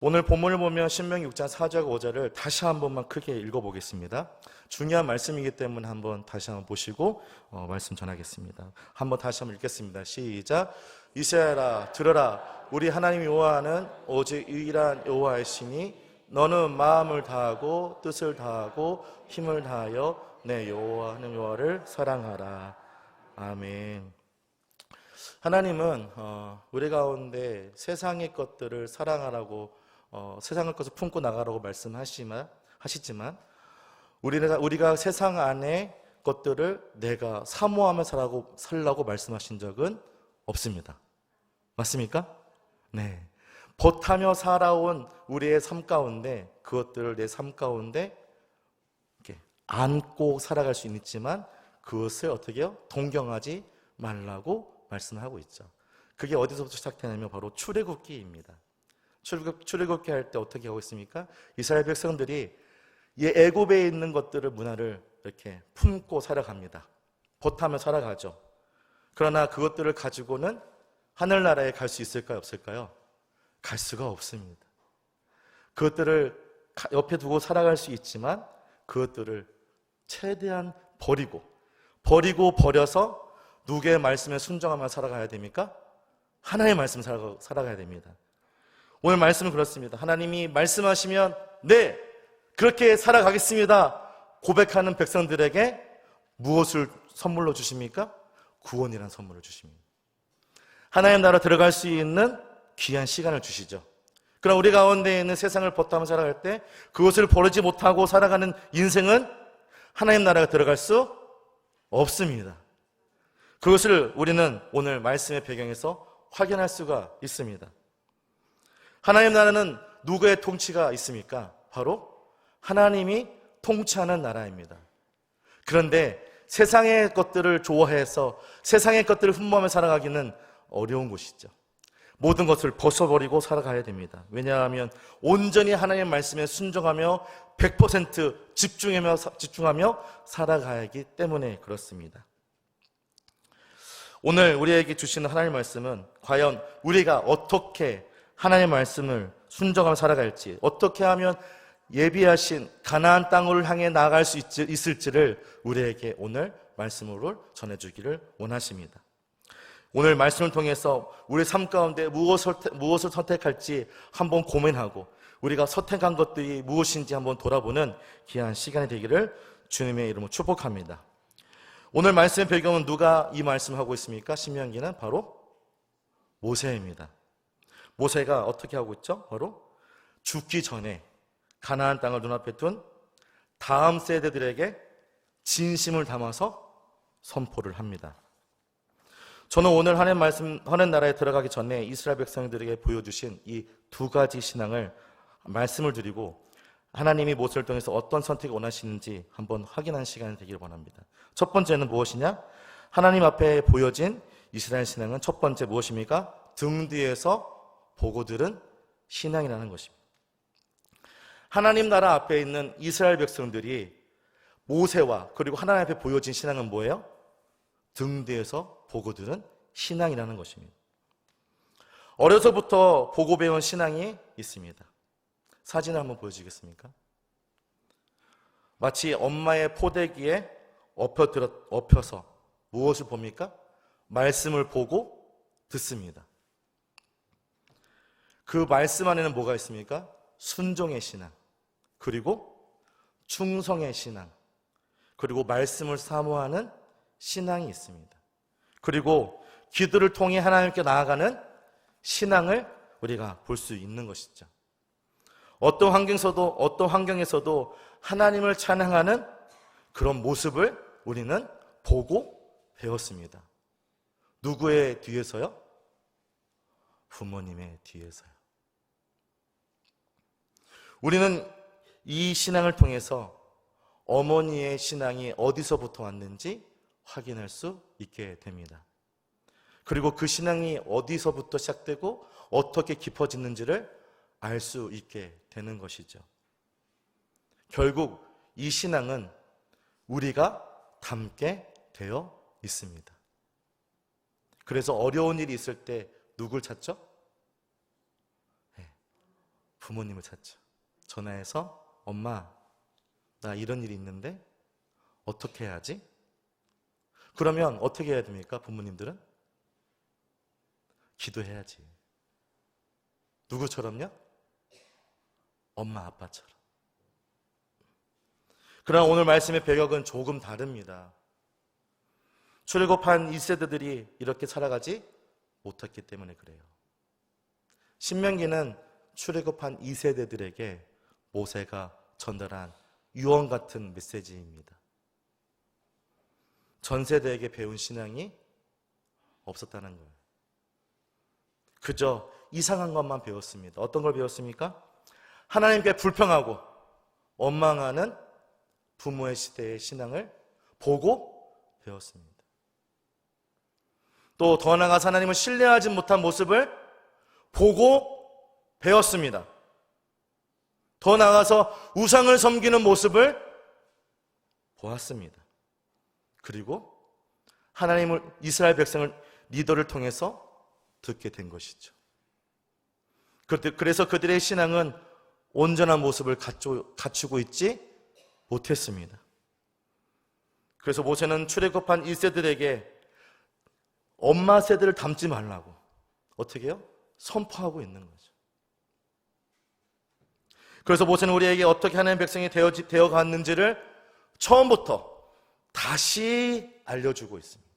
오늘 본문을 보면 신명기 6장 4절과 5절을 다시 한 번만 크게 읽어보겠습니다. 중요한 말씀이기 때문에 한번 다시 한번 보시고 말씀 전하겠습니다. 한번 다시 한번 읽겠습니다. 시작. 이스라엘아 들으라. 우리 하나님 여호와는 오직 유일한 여호와이시니 너는 마음을 다하고 뜻을 다하고 힘을 다하여 내 여호와 하나님 여호와를 사랑하라. 아멘. 하나님은 우리 가운데 세상의 것들을 사랑하라고 세상의 것을 품고 나가라고 말씀하시지만 우리가 세상 안의 것들을 내가 사모하며 살라고 말씀하신 적은 없습니다. 맞습니까? 네. 벗하며 살아온 우리의 삶 가운데 그것들을 내 삶 가운데 이렇게 안고 살아갈 수는 있지만 그것을 어떻게 해요? 동경하지 말라고 말씀하고 있죠. 그게 어디서부터 시작되냐면 바로 출애굽기입니다. 출애굽기 할 때 어떻게 하고 있습니까? 이스라엘 백성들이 이 애굽에 있는 것들을 문화를 이렇게 품고 살아갑니다. 벗하며 살아가죠. 그러나 그것들을 가지고는 하늘나라에 갈 수 있을까요? 없을까요? 갈 수가 없습니다. 그것들을 옆에 두고 살아갈 수 있지만 그것들을 최대한 버려서 누구의 말씀에 순종하며 살아가야 됩니까? 하나님의 말씀 살아가야 됩니다. 오늘 말씀은 그렇습니다. 하나님이 말씀하시면 네, 그렇게 살아가겠습니다 고백하는 백성들에게 무엇을 선물로 주십니까? 구원이라는 선물을 주십니다. 하나님 나라 들어갈 수 있는 귀한 시간을 주시죠. 그럼 우리 가운데 있는 세상을 벗하며 살아갈 때 그것을 버리지 못하고 살아가는 인생은 하나님 나라가 들어갈 수 없습니다. 그것을 우리는 오늘 말씀의 배경에서 확인할 수가 있습니다. 하나님 나라는 누구의 통치가 있습니까? 바로 하나님이 통치하는 나라입니다. 그런데 세상의 것들을 좋아해서 세상의 것들을 흠모하며 살아가기는 어려운 곳이죠. 모든 것을 벗어버리고 살아가야 됩니다. 왜냐하면 온전히 하나님의 말씀에 순종하며 100% 집중하며 살아가야 하기 때문에 그렇습니다. 오늘 우리에게 주시는 하나님의 말씀은 과연 우리가 어떻게 하나님의 말씀을 순종하며 살아갈지, 어떻게 하면 예비하신 가나안 땅을 향해 나아갈 수 있을지를 우리에게 오늘 말씀으로 전해주기를 원하십니다. 오늘 말씀을 통해서 우리 삶 가운데 무엇을 선택할지 한번 고민하고 우리가 선택한 것들이 무엇인지 한번 돌아보는 귀한 시간이 되기를 주님의 이름으로 축복합니다. 오늘 말씀의 배경은 누가 이 말씀을 하고 있습니까? 신명기는 바로 모세입니다. 모세가 어떻게 하고 있죠? 바로 죽기 전에 가나안 땅을 눈앞에 둔 다음 세대들에게 진심을 담아서 선포를 합니다. 저는 오늘 하나님 나라에 들어가기 전에 이스라엘 백성들에게 보여주신 이 두 가지 신앙을 말씀을 드리고 하나님이 모세를 통해서 어떤 선택을 원하시는지 한번 확인하는 시간이 되기를 원합니다. 첫 번째는 무엇이냐? 하나님 앞에 보여진 이스라엘 신앙은 첫 번째 무엇입니까? 등 뒤에서 보고 들은 신앙이라는 것입니다. 하나님 나라 앞에 있는 이스라엘 백성들이 모세와 그리고 하나님 앞에 보여진 신앙은 뭐예요? 등 뒤에서 보고 들은 신앙이라는 것입니다. 어려서부터 보고 배운 신앙이 있습니다. 사진을 한번 보여주시겠습니까? 마치 엄마의 포대기에 엎혀서 무엇을 봅니까? 말씀을 보고 듣습니다. 그 말씀 안에는 뭐가 있습니까? 순종의 신앙, 그리고 충성의 신앙, 그리고 말씀을 사모하는 신앙이 있습니다. 그리고 기도를 통해 하나님께 나아가는 신앙을 우리가 볼 수 있는 것이죠. 어떤 환경에서도 하나님을 찬양하는 그런 모습을 우리는 보고 배웠습니다. 누구의 뒤에서요? 부모님의 뒤에서요. 우리는 이 신앙을 통해서 어머니의 신앙이 어디서부터 왔는지 확인할 수 있게 됩니다. 그리고 그 신앙이 어디서부터 시작되고 어떻게 깊어지는지를 알 수 있게 되는 것이죠. 결국 이 신앙은 우리가 닮게 되어 있습니다. 그래서 어려운 일이 있을 때 누굴 찾죠? 부모님을 찾죠. 전화해서 엄마, 나 이런 일이 있는데 어떻게 해야지? 그러면 어떻게 해야 됩니까? 부모님들은? 기도해야지. 누구처럼요? 엄마, 아빠처럼. 그러나 오늘 말씀의 배경은 조금 다릅니다. 출애굽한 1세대들이 이렇게 살아가지 못했기 때문에 그래요. 신명기는 출애굽한 2세대들에게 모세가 전달한 유언 같은 메시지입니다. 전 세대에게 배운 신앙이 없었다는 거예요. 그저 이상한 것만 배웠습니다. 어떤 걸 배웠습니까? 하나님께 불평하고 원망하는 부모의 시대의 신앙을 보고 배웠습니다. 또 더 나아가서 하나님을 신뢰하지 못한 모습을 보고 배웠습니다. 더 나아가서 우상을 섬기는 모습을 보았습니다. 그리고 하나님을, 이스라엘 백성을 리더를 통해서 듣게 된 것이죠. 그래서 그들의 신앙은 온전한 모습을 갖추고 있지 못했습니다. 그래서 모세는 출애굽한 1세들에게 엄마 세대를 닮지 말라고 어떻게 해요? 선포하고 있는 거죠. 그래서 모세는 우리에게 어떻게 하나님의 백성이 되어갔는지를 처음부터 다시 알려주고 있습니다.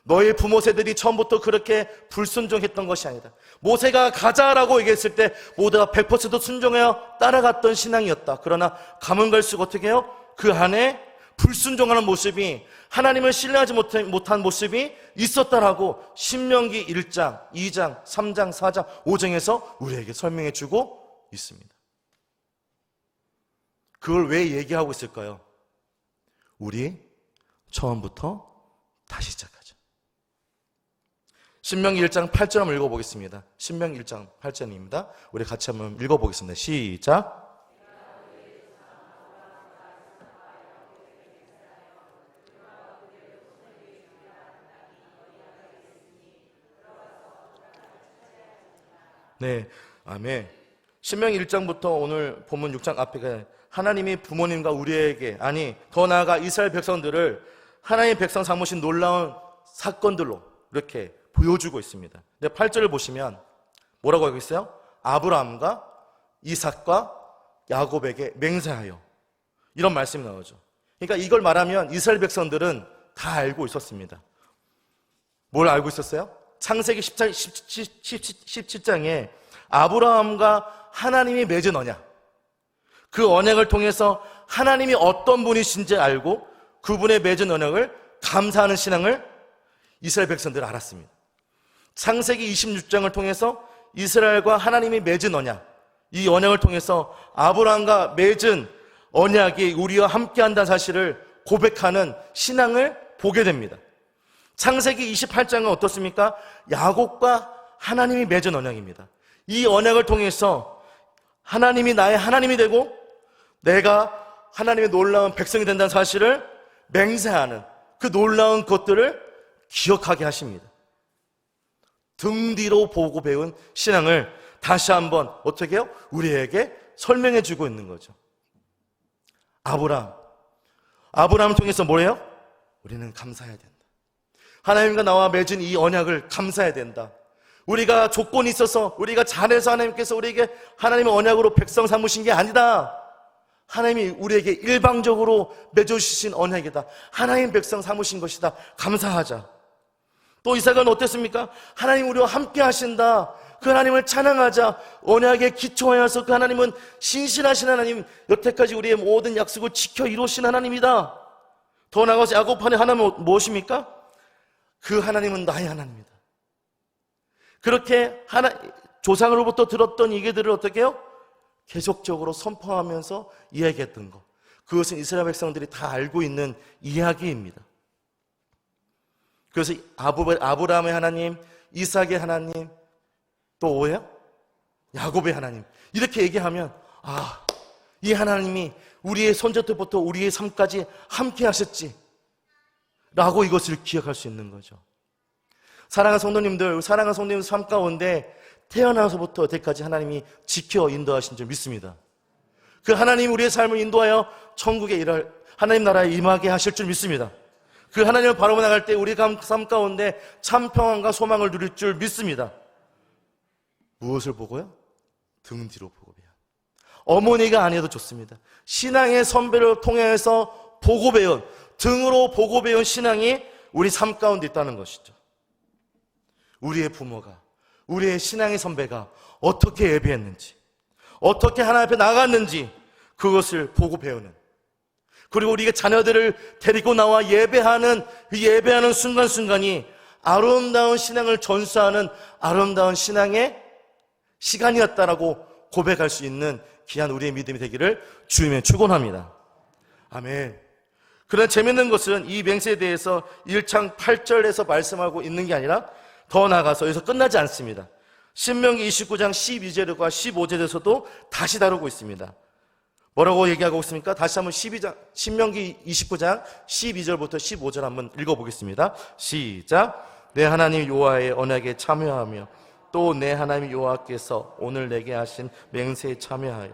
너희 부모 세대들이 처음부터 그렇게 불순종했던 것이 아니다. 모세가 가자라고 얘기했을 때 모두가 100% 순종하여 따라갔던 신앙이었다. 그러나 가면 갈수록 어떻게 해요? 그 안에 불순종하는 모습이, 하나님을 신뢰하지 못한 모습이 있었다라고 신명기 1장, 2장, 3장, 4장, 5장에서 우리에게 설명해 주고 있습니다. 그걸 왜 얘기하고 있을까요? 우리 처음부터 다시 시작하죠. 신명기 1장 8절 한번 읽어보겠습니다. 신명기 1장 8절입니다. 우리 같이 한번 읽어보겠습니다. 시작. 네, 아멘. 신명기 1장부터 오늘 본문 6장 앞에 하나님이 부모님과 우리에게, 아니 더 나아가 이스라엘 백성들을 하나님의 백성 삼으신 놀라운 사건들로 이렇게 보여주고 있습니다. 근데 8절을 보시면 뭐라고 하고 있어요? 아브라함과 이삭과 야곱에게 맹세하여, 이런 말씀이 나오죠. 그러니까 이걸 말하면 이스라엘 백성들은 다 알고 있었습니다. 뭘 알고 있었어요? 창세기 17장에 아브라함과 하나님이 맺은 언약, 그 언약을 통해서 하나님이 어떤 분이신지 알고 그분의 맺은 언약을 감사하는 신앙을 이스라엘 백성들은 알았습니다. 창세기 26장을 통해서 이스라엘과 하나님이 맺은 언약, 이 언약을 통해서 아브라함과 맺은 언약이 우리와 함께한다는 사실을 고백하는 신앙을 보게 됩니다. 창세기 28장은 어떻습니까? 야곱과 하나님이 맺은 언약입니다. 이 언약을 통해서 하나님이 나의 하나님이 되고 내가 하나님의 놀라운 백성이 된다는 사실을 맹세하는, 그 놀라운 것들을 기억하게 하십니다. 등 뒤로 보고 배운 신앙을 다시 한번 어떻게 해요? 우리에게 설명해 주고 있는 거죠. 아브라함을 통해서 뭐래요? 우리는 감사해야 된다. 하나님과 나와 맺은 이 언약을 감사해야 된다. 우리가 조건이 있어서, 우리가 잘해서 하나님께서 우리에게 하나님의 언약으로 백성 삼으신 게 아니다. 하나님이 우리에게 일방적으로 맺어주신 언약이다. 하나님 백성 삼으신 것이다. 감사하자. 또 이삭은 어땠습니까? 하나님 우리와 함께 하신다. 그 하나님을 찬양하자. 언약에 기초하여서 그 하나님은 신실하신 하나님, 여태까지 우리의 모든 약속을 지켜 이루신 하나님이다. 더 나아가서 야곱판의 하나님은 무엇입니까? 그 하나님은 나의 하나님이다. 그렇게 조상으로부터 들었던 얘기들을 어떻게 해요? 계속적으로 선포하면서 이야기했던 것, 그것은 이스라엘 백성들이 다 알고 있는 이야기입니다. 그래서 아브라함의 하나님, 이삭의 하나님, 또 뭐예요? 야곱의 하나님, 이렇게 얘기하면 이 하나님이 우리의 손자 때부터 우리의 삶까지 함께 하셨지 라고 이것을 기억할 수 있는 거죠. 사랑하는 성도님들 삶 가운데 태어나서부터 여태까지 하나님이 지켜 인도하신 줄 믿습니다. 그 하나님이 우리의 삶을 인도하여 천국에 일할 하나님 나라에 임하게 하실 줄 믿습니다. 그 하나님을 바라보 나갈 때 우리 삶 가운데 참 평안과 소망을 누릴 줄 믿습니다. 무엇을 보고요? 등 뒤로 보고 배운. 어머니가 아니어도 좋습니다. 신앙의 선배를 통해서 보고 배운, 등으로 보고 배운 신앙이 우리 삶 가운데 있다는 것이죠. 우리의 부모가, 우리의 신앙의 선배가 어떻게 예배했는지, 어떻게 하나님 앞에 나갔는지 그것을 보고 배우는, 그리고 우리가 자녀들을 데리고 나와 예배하는 그 예배하는 순간순간이 아름다운 신앙을 전수하는 아름다운 신앙의 시간이었다라고 고백할 수 있는 귀한 우리의 믿음이 되기를 주님의 축원합니다. 아멘. 그러나 재밌는 것은 이 맹세에 대해서 1장 8절에서 말씀하고 있는 게 아니라 더 나아가서 여기서 끝나지 않습니다. 신명기 29장 12절과 15절에서도 다시 다루고 있습니다. 뭐라고 얘기하고 있습니까? 다시 한번 신명기 29장 12절부터 15절 한번 읽어보겠습니다. 시작. 내 하나님 여호와의 언약에 참여하며 또 내 하나님 여호와께서 오늘 내게 하신 맹세에 참여하여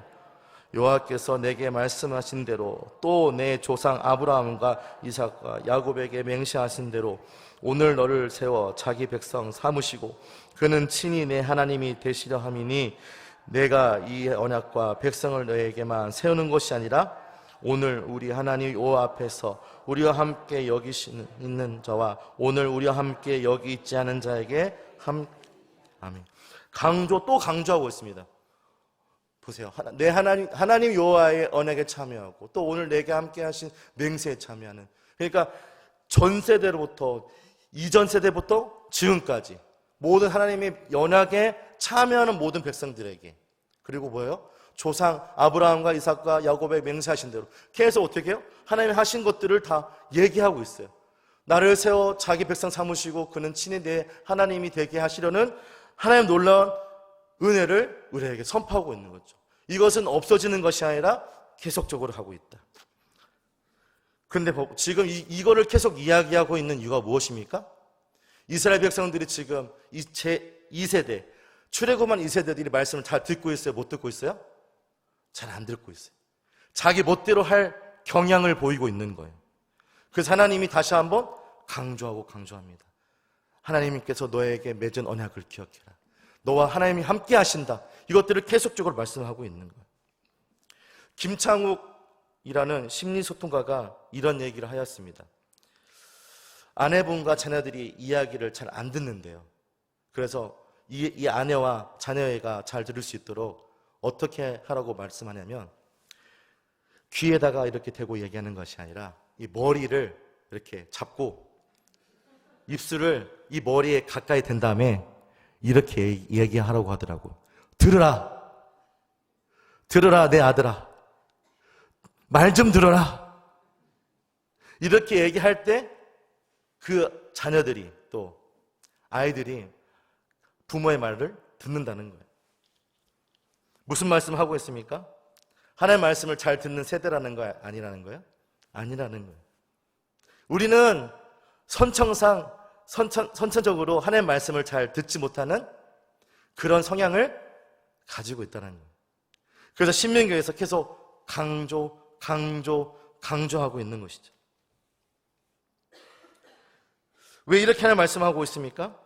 여호와께서 내게 말씀하신 대로 또 내 조상 아브라함과 이삭과 야곱에게 맹세하신 대로 오늘 너를 세워 자기 백성 삼으시고 그는 친히 내 하나님이 되시려 함이니 내가 이 언약과 백성을 너에게만 세우는 것이 아니라 오늘 우리 하나님 여호와 앞에서 우리와 함께 여기 있는 자와 오늘 우리와 함께 여기 있지 않은 자에게 아멘. 또 강조하고 있습니다. 보세요. 내 하나님 여호와의 언약에 참여하고 또 오늘 내게 함께 하신 맹세에 참여하는. 그러니까 전 세대로부터 이전 세대부터 지금까지 모든 하나님의 언약에 참여하는 모든 백성들에게, 그리고 뭐예요? 조상 아브라함과 이삭과 야곱에 맹세하신 대로 계속 어떻게 해요? 하나님이 하신 것들을 다 얘기하고 있어요. 나를 세워 자기 백성 삼으시고 그는 친히 내 하나님이 되게 하시려는 하나님 놀라운 은혜를 우리에게 선포하고 있는 거죠. 이것은 없어지는 것이 아니라 계속적으로 하고 있다. 근데 지금 이거를 계속 이야기하고 있는 이유가 무엇입니까? 이스라엘 백성들이 지금 제2세대, 출애굽한 2세대들이 말씀을 잘 듣고 있어요? 못 듣고 있어요? 잘 안 듣고 있어요. 자기 멋대로 할 경향을 보이고 있는 거예요. 그래서 하나님이 다시 한번 강조합니다. 하나님께서 너에게 맺은 언약을 기억해라. 너와 하나님이 함께 하신다. 이것들을 계속적으로 말씀하고 있는 거예요. 김창욱이라는 심리소통가가 이런 얘기를 하였습니다. 아내분과 자녀들이 이야기를 잘 안 듣는데요. 그래서 이 아내와 자녀가 잘 들을 수 있도록 어떻게 하라고 말씀하냐면 귀에다가 이렇게 대고 얘기하는 것이 아니라 이 머리를 이렇게 잡고 입술을 이 머리에 가까이 댄 다음에 이렇게 얘기하라고 하더라고요. 들으라 내 아들아, 말 좀 들어라. 이렇게 얘기할 때 그 자녀들이 또 아이들이 부모의 말을 듣는다는 거예요. 무슨 말씀하고 있습니까? 하나님의 말씀을 잘 듣는 세대라는 거 아니라는 거예요? 아니라는 거예요. 우리는 선천적으로 하나님의 말씀을 잘 듣지 못하는 그런 성향을 가지고 있다는 거예요. 그래서 신명기에서 계속 강조하고 있는 것이죠. 왜 이렇게 하나님 말씀하고 있습니까?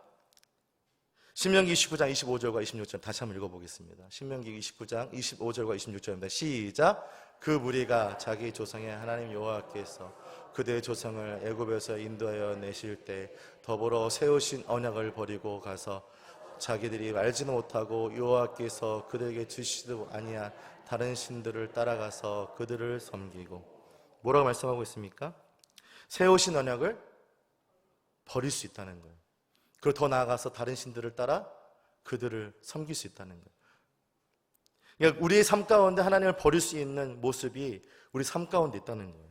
신명기 29장 25절과 26절 다시 한번 읽어보겠습니다. 신명기 29장 25절과 26절입니다. 시작. 그 무리가 자기 조상의 하나님 여호와께서 그들의 조상을 애굽에서 인도하여 내실 때 더불어 세우신 언약을 버리고 가서 자기들이 알지도 못하고 여호와께서 그들에게 주시지도 아니한 다른 신들을 따라가서 그들을 섬기고. 뭐라고 말씀하고 있습니까? 세우신 언약을 버릴 수 있다는 거예요. 그리고 더 나아가서 다른 신들을 따라 그들을 섬길 수 있다는 거예요. 그러니까 우리의 삶 가운데 하나님을 버릴 수 있는 모습이 우리 삶 가운데 있다는 거예요.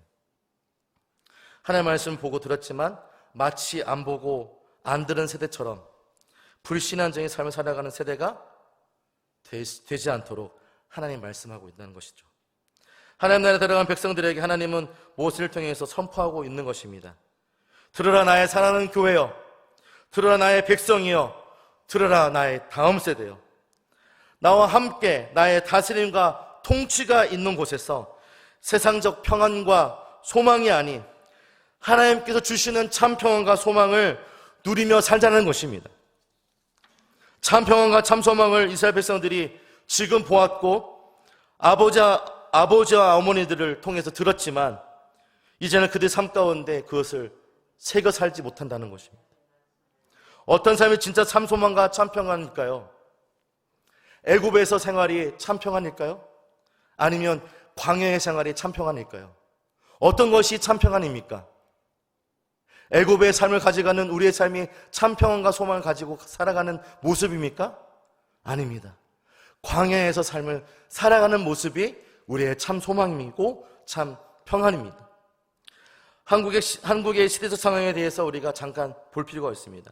하나님의 말씀 보고 들었지만 마치 안 보고 안 들은 세대처럼 불신앙적인 삶을 살아가는 세대가 되지 않도록 하나님 말씀하고 있다는 것이죠. 하나님 나라에 들어간 백성들에게 하나님은 모세를 통해서 선포하고 있는 것입니다. 들으라 나의 사랑하는 교회여, 들으라 나의 백성이여, 들으라 나의 다음 세대여. 나와 함께 나의 다스림과 통치가 있는 곳에서 세상적 평안과 소망이 아닌 하나님께서 주시는 참 평안과 소망을 누리며 살자는 것입니다. 참 평안과 참 소망을 이스라엘 백성들이 지금 보았고 아버지와 어머니들을 통해서 들었지만 이제는 그들 삶 가운데 그것을 새겨 살지 못한다는 것입니다. 어떤 삶이 진짜 참 소망과 참 평안일까요? 애굽에서 생활이 참 평안일까요? 아니면 광야의 생활이 참 평안일까요? 어떤 것이 참 평안입니까? 애굽의 삶을 가져가는 우리의 삶이 참 평안과 소망을 가지고 살아가는 모습입니까? 아닙니다. 광야에서 삶을 살아가는 모습이 우리의 참 소망이고 참 평안입니다. 한국의 시대적 상황에 대해서 우리가 잠깐 볼 필요가 있습니다.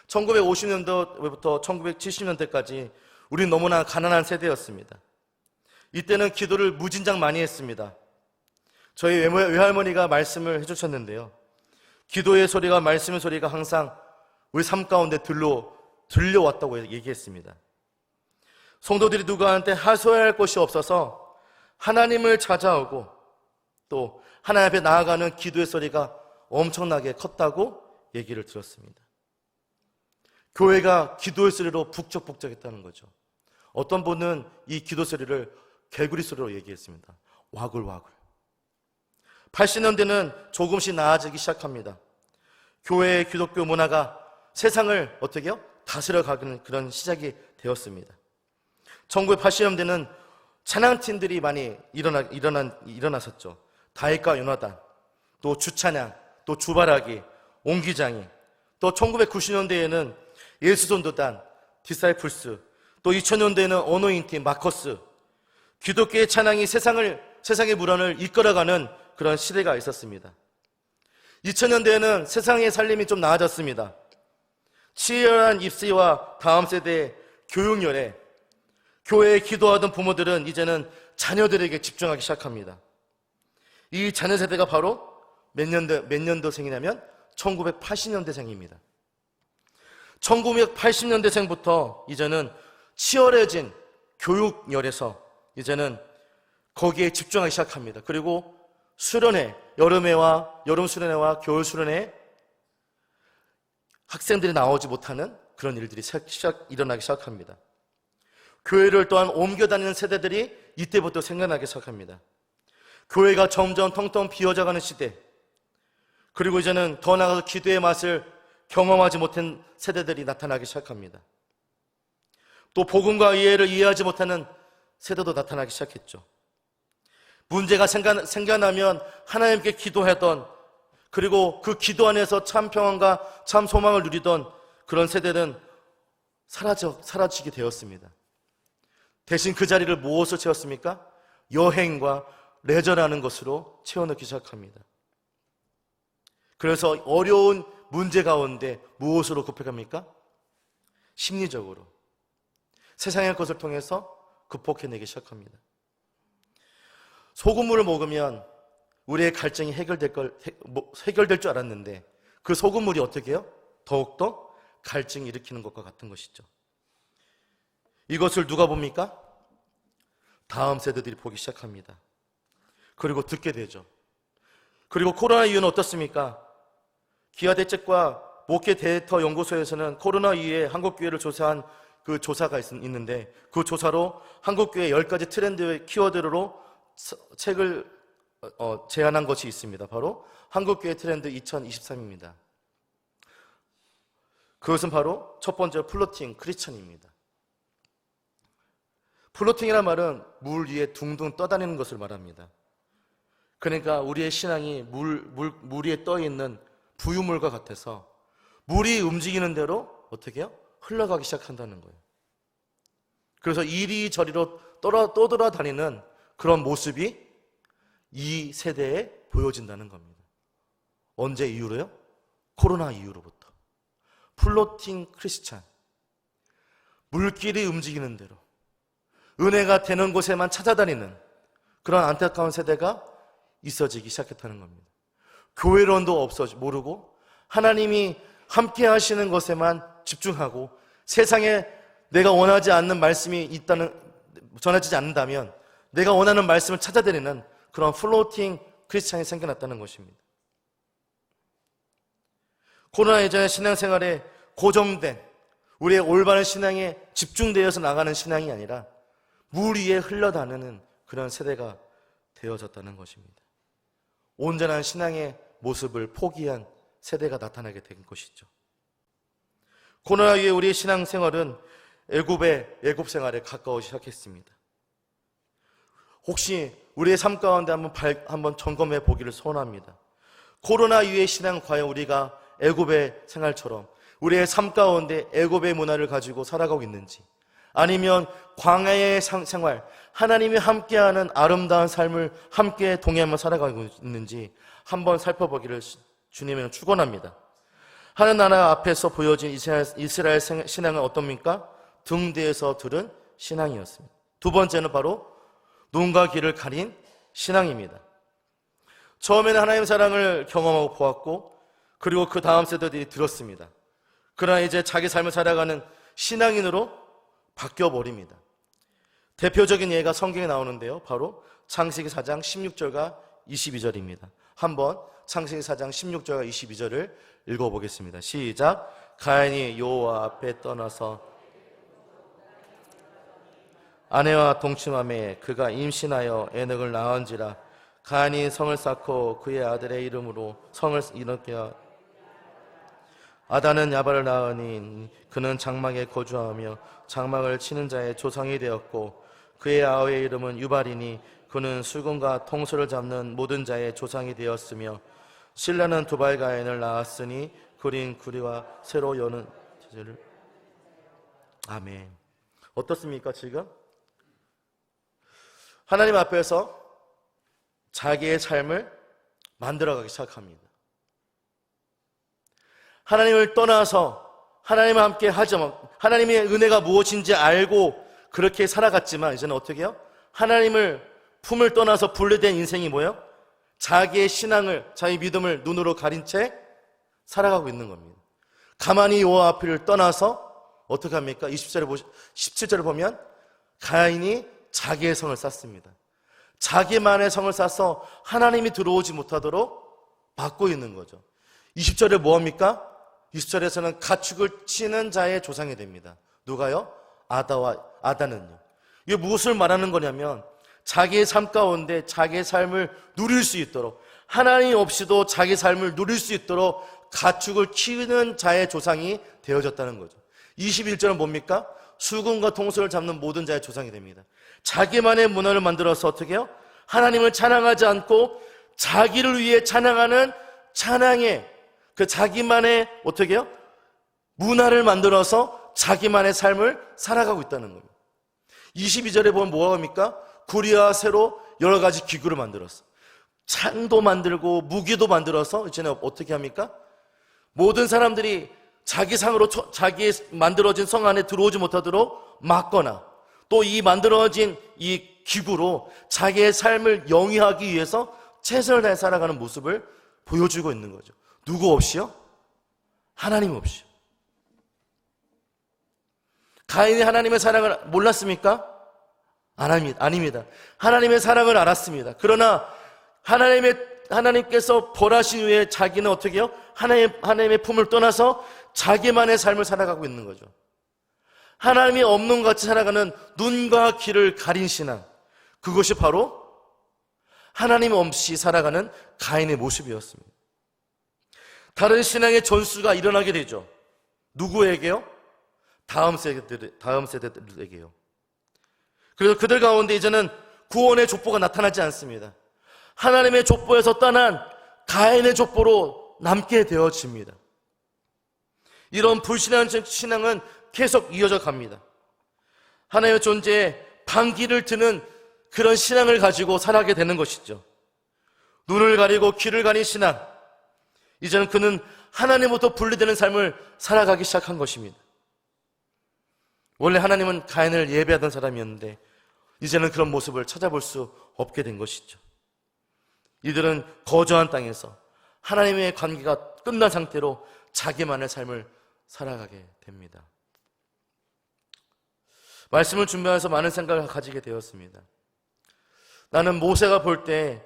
1950년대부터 1970년대까지 우리는 너무나 가난한 세대였습니다. 이때는 기도를 무진장 많이 했습니다. 저희 외할머니가 말씀을 해주셨는데요. 기도의 소리가, 말씀의 소리가 항상 우리 삶 가운데 들려왔다고 얘기했습니다. 성도들이 누구한테 하소연할 곳이 없어서 하나님을 찾아오고 또 하나님 앞에 나아가는 기도의 소리가 엄청나게 컸다고 얘기를 들었습니다. 교회가 기도의 소리로 북적북적했다는 거죠. 어떤 분은 이 기도 소리를 개구리 소리로 얘기했습니다. 와글와글. 80년대는 조금씩 나아지기 시작합니다. 교회의 기독교 문화가 세상을 어떻게 해요? 다스려가는 그런 시작이 되었습니다. 1980년대는 찬양팀들이 많이 일어났었죠. 다윗과 요나단, 또 주찬양, 또 주바라기, 옹기장이, 또 1990년대에는 예수전도단, 디사이플스, 또 2000년대에는 어노인팅, 마커스, 기독교의 찬양이 세상의 물안을 이끌어가는 그런 시대가 있었습니다. 2000년대에는 세상의 살림이 좀 나아졌습니다. 치열한 입시와 다음 세대의 교육열에 교회에 기도하던 부모들은 이제는 자녀들에게 집중하기 시작합니다. 이 자녀 세대가 바로 몇 년도생이냐면 1980년대생입니다. 1980년대생부터 이제는 치열해진 교육열에서 이제는 거기에 집중하기 시작합니다. 그리고 수련회, 여름 수련회와 겨울 수련회 학생들이 나오지 못하는 그런 일들이 일어나기 시작합니다. 교회를 또한 옮겨 다니는 세대들이 이때부터 생겨나기 시작합니다. 교회가 점점 텅텅 비어져가는 시대, 그리고 이제는 더 나아가서 기도의 맛을 경험하지 못한 세대들이 나타나기 시작합니다. 또 복음과 이해를 이해하지 못하는 세대도 나타나기 시작했죠. 문제가 생겨나면 하나님께 기도하던, 그리고 그 기도 안에서 참 평안과 참 소망을 누리던 그런 세대는 사라지게 되었습니다. 대신 그 자리를 무엇으로 채웠습니까? 여행과 레저라는 것으로 채워넣기 시작합니다. 그래서 어려운 문제 가운데 무엇으로 급해갑니까? 심리적으로 세상의 것을 통해서 극복해내기 시작합니다. 소금물을 먹으면 우리의 갈증이 해결될 줄 알았는데 그 소금물이 어떻게 해요? 더욱더 갈증을 일으키는 것과 같은 것이죠. 이것을 누가 봅니까? 다음 세대들이 보기 시작합니다. 그리고 듣게 되죠. 그리고 코로나 이후는 어떻습니까? 기아대책과 목회 데이터 연구소에서는 코로나 이후에 한국교회를 조사한 그 조사가 있는데 그 조사로 한국교회 10가지 트렌드의 키워드로 책을 제안한 것이 있습니다. 바로 한국교회 트렌드 2023입니다. 그것은 바로 첫 번째 플로팅 크리스천입니다. 플로팅이란 말은 물 위에 둥둥 떠다니는 것을 말합니다. 그러니까 우리의 신앙이 물 위에 떠있는 부유물과 같아서 물이 움직이는 대로 어떻게 해요? 흘러가기 시작한다는 거예요. 그래서 이리저리로 떠돌아다니는 그런 모습이 이 세대에 보여진다는 겁니다. 언제 이후로요? 코로나 이후로부터. 플로팅 크리스찬, 물길이 움직이는 대로 은혜가 되는 곳에만 찾아다니는 그런 안타까운 세대가 있어지기 시작했다는 겁니다. 교회론도 모르고 하나님이 함께 하시는 것에만 집중하고 세상에 내가 원하지 않는 말씀이 전해지지 않는다면 내가 원하는 말씀을 찾아다니는 그런 플로팅 크리스찬이 생겨났다는 것입니다. 코로나 이전의 신앙생활에 고정된 우리의 올바른 신앙에 집중되어서 나가는 신앙이 아니라 물 위에 흘러다니는 그런 세대가 되어졌다는 것입니다. 온전한 신앙의 모습을 포기한 세대가 나타나게 된 것이죠. 코로나 이후에 우리의 신앙생활은 애굽 생활에 가까워지기 시작했습니다. 혹시 우리의 삶 가운데 한번 점검해 보기를 소원합니다. 코로나 이후의 신앙, 과연 우리가 애굽의 생활처럼 우리의 삶 가운데 애굽의 문화를 가지고 살아가고 있는지, 아니면 광야의 생활, 하나님이 함께하는 아름다운 삶을 함께 동행하며 살아가고 있는지 한번 살펴보기를 주님은 축원합니다. 하는 나라 앞에서 보여진 이스라엘 신앙은 어떻습니까? 등 뒤에서 들은 신앙이었습니다. 두 번째는 바로 눈과 귀를 가린 신앙입니다. 처음에는 하나님의 사랑을 경험하고 보았고, 그리고 그 다음 세대들이 들었습니다. 그러나 이제 자기 삶을 살아가는 신앙인으로 바뀌어버립니다. 대표적인 예가 성경에 나오는데요, 바로 창세기 4장 16절과 22절입니다. 한번 창세기 4장 16절과 22절을 읽어보겠습니다. 시작. 가인이 여호와 앞에 떠나서 아내와 동침하매 그가 임신하여 에녹을 낳은지라. 가인이 성을 쌓고 그의 아들의 이름으로 성을 일으켜 아다는 야발을 낳으니 그는 장막에 거주하며 장막을 치는 자의 조상이 되었고, 그의 아우의 이름은 유발이니 그는 술금과 통소를 잡는 모든 자의 조상이 되었으며, 실라는 두발 가인을 낳았으니 그린 구리와 새로 여는 제를. 아멘. 어떻습니까? 지금 하나님 앞에서 자기의 삶을 만들어가기 시작합니다. 하나님을 떠나서 하나님과 함께 하지만 하나님의 은혜가 무엇인지 알고 그렇게 살아갔지만, 이제는 어떻게 해요? 하나님을 품을 떠나서 분리된 인생이 뭐예요? 자기의 신앙을, 자기 믿음을 눈으로 가린 채 살아가고 있는 겁니다. 가만히 여호와 앞을 떠나서 어떻게 합니까? 17절을 보면 가인이 자기의 성을 쌓습니다. 자기만의 성을 쌓아서 하나님이 들어오지 못하도록 막고 있는 거죠. 20절에 뭐합니까? 20절에서는 가축을 치는 자의 조상이 됩니다. 누가요? 아다는요. 이게 무엇을 말하는 거냐면, 자기의 삶 가운데 자기의 삶을 누릴 수 있도록, 하나님 없이도 자기 삶을 누릴 수 있도록 가축을 키우는 자의 조상이 되어졌다는 거죠. 21절은 뭡니까? 수금과 통소를 잡는 모든 자의 조상이 됩니다. 자기만의 문화를 만들어서 어떻게 해요? 하나님을 찬양하지 않고 자기를 위해 찬양하는 찬양의 그 자기만의 어떻게 해요? 문화를 만들어서 자기만의 삶을 살아가고 있다는 겁니다. 22절에 보면 뭐가 합니까? 구리와 새로 여러 가지 기구를 만들었어. 창도 만들고 무기도 만들어서 이제는 어떻게 합니까? 모든 사람들이 자기 만들어진 성 안에 들어오지 못하도록 막거나, 또 이 만들어진 이 기구로 자기의 삶을 영위하기 위해서 최선을 다해 살아가는 모습을 보여주고 있는 거죠. 누구 없이요? 하나님 없이요. 가인이 하나님의 사랑을 몰랐습니까? 아닙니다. 하나님의 사랑을 알았습니다. 그러나 하나님께서 벌하신 후에 자기는 어떻게 해요? 하나님의 품을 떠나서 자기만의 삶을 살아가고 있는 거죠. 하나님이 없는 것 같이 살아가는 눈과 귀를 가린 신앙, 그것이 바로 하나님 없이 살아가는 가인의 모습이었습니다. 다른 신앙의 전수가 일어나게 되죠. 누구에게요? 다음 세대들에게요. 그래서 그들 가운데 이제는 구원의 족보가 나타나지 않습니다. 하나님의 족보에서 떠난 가인의 족보로 남게 되어집니다. 이런 불신한 신앙은 계속 이어져 갑니다. 하나님의 존재에 반기를 드는 그런 신앙을 가지고 살아가게 되는 것이죠. 눈을 가리고 귀를 가린 신앙, 이제는 그는 하나님부터 분리되는 삶을 살아가기 시작한 것입니다. 원래 하나님은 가인을 예배하던 사람이었는데 이제는 그런 모습을 찾아볼 수 없게 된 것이죠. 이들은 거저한 땅에서 하나님의 관계가 끝난 상태로 자기만의 삶을 살아가게 됩니다. 말씀을 준비하면서 많은 생각을 가지게 되었습니다. 나는 모세가 볼 때,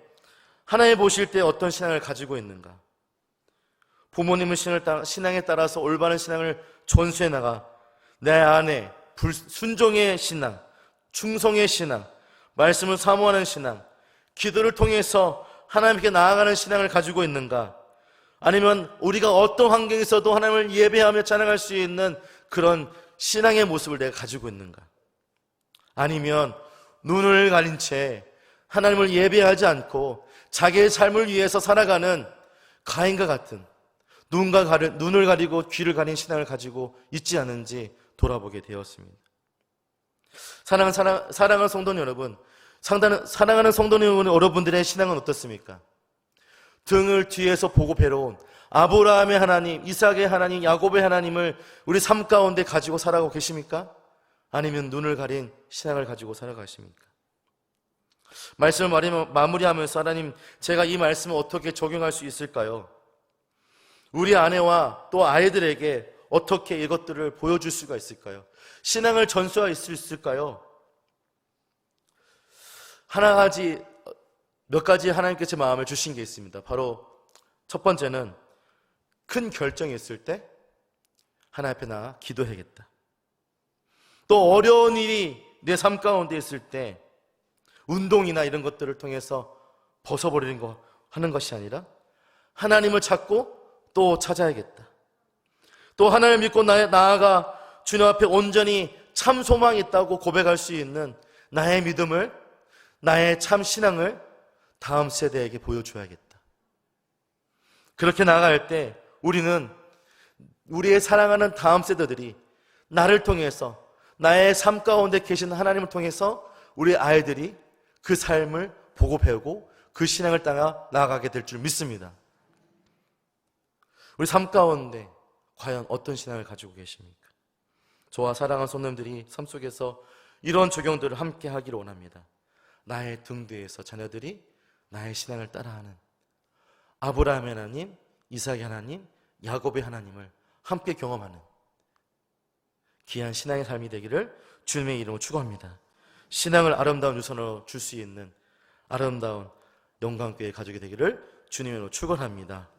하나님 보실 때 어떤 신앙을 가지고 있는가? 부모님의 신앙에 따라서 올바른 신앙을 전수해 나가 내 안에 순종의 신앙, 충성의 신앙, 말씀을 사모하는 신앙, 기도를 통해서 하나님께 나아가는 신앙을 가지고 있는가? 아니면 우리가 어떤 환경에서도 하나님을 예배하며 찬양할 수 있는 그런 신앙의 모습을 내가 가지고 있는가? 아니면 눈을 가린 채 하나님을 예배하지 않고 자기의 삶을 위해서 살아가는 가인과 같은 눈을 가리고 귀를 가린 신앙을 가지고 있지 않은지 돌아보게 되었습니다. 사랑하는 성도 여러분, 사랑하는 성도 여러분들의 신앙은 어떻습니까? 등을 뒤에서 보고 배워온 아브라함의 하나님, 이삭의 하나님, 야곱의 하나님을 우리 삶 가운데 가지고 살아가고 계십니까? 아니면 눈을 가린 신앙을 가지고 살아가십니까? 말씀을 마무리하면서 하나님, 제가 이 말씀을 어떻게 적용할 수 있을까요? 우리 아내와 또 아이들에게 어떻게 이것들을 보여줄 수가 있을까요? 신앙을 전수할 수 있을까요? 몇 가지 하나님께서 마음을 주신 게 있습니다. 바로 첫 번째는 큰 결정이 있을 때 하나님 앞에 나가 기도해야겠다. 또 어려운 일이 내 삶 가운데 있을 때 운동이나 이런 것들을 통해서 하는 것이 아니라 하나님을 찾고 또 찾아야겠다. 또 하나님을 믿고 나아가 주님 앞에 온전히 참 소망이 있다고 고백할 수 있는 나의 믿음을, 나의 참 신앙을 다음 세대에게 보여줘야겠다. 그렇게 나아갈 때 우리의 사랑하는 다음 세대들이 나를 통해서, 나의 삶 가운데 계신 하나님을 통해서 우리 아이들이 그 삶을 보고 배우고 그 신앙을 따라 나아가게 될 줄 믿습니다. 우리 삶 가운데 과연 어떤 신앙을 가지고 계십니까? 저와 사랑하는 손님들이 삶 속에서 이런 적용들을 함께 하기를 원합니다. 나의 등 뒤에서 자녀들이 나의 신앙을 따라하는 아브라함의 하나님, 이삭의 하나님, 야곱의 하나님을 함께 경험하는 귀한 신앙의 삶이 되기를 주님의 이름으로 축원합니다. 신앙을 아름다운 유산으로 줄 수 있는 아름다운 영광교회 가족이 되기를 주님의 이름으로 축원합니다.